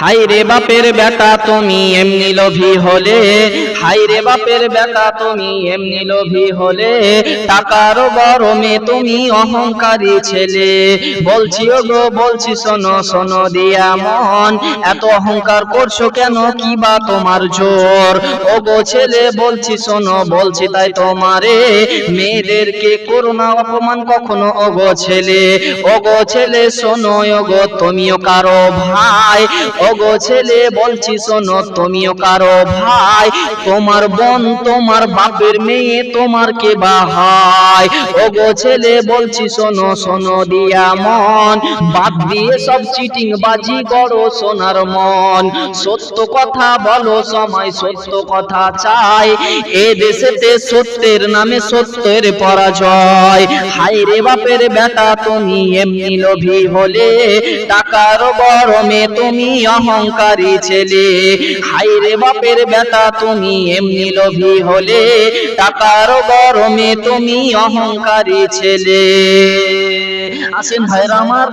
High রে বাপের বেটা তুমি এমনি লোভী হলে, হাই রে বাপের বেটা তুমি এমনি লোভী হলে, টাকার গরমে তুমি অহংকারী ছেলে। বলছি ওগো বলছি শোনো শোনো দিয়া মন, এত অহংকার করছো কেন, কি বা তোমার জোর? ওগো ছেলে বলছি শোনো বলছি তাই তোমারে, মেয়েদেরকে করো না অপমান কখনো ওগো ছেলে। ওগো ছেলে শোনো ওগো তুমিও কারো ভাই, ওগো ছেলে বলছি শোনো তুমিও কারো ভাই, তোমার বোন তোমার বাপের মেয়ে তোমার কে বা হয়? ওগো ছেলে বলছি শোনো শোনো দিয়া মন, বাদ দিয়ে সব চিটিং বাজি করো সোনার মন। সত্য কথা বলো সময় সত্য কথা চাই, এ দেশেতে সত্যের নামে সত্যের পরাজয়। হাই রে বাপের বেটা তুমি এমনি লোভী হলে, টাকার গরমে তুমি অহংকারী ছেলে। হাই রে বাপের বেটা তুমি এমনি লোভী হলে, টাকার গরমে তুমি অহংকারী ছেলে। আসেন ভাইরা আমার।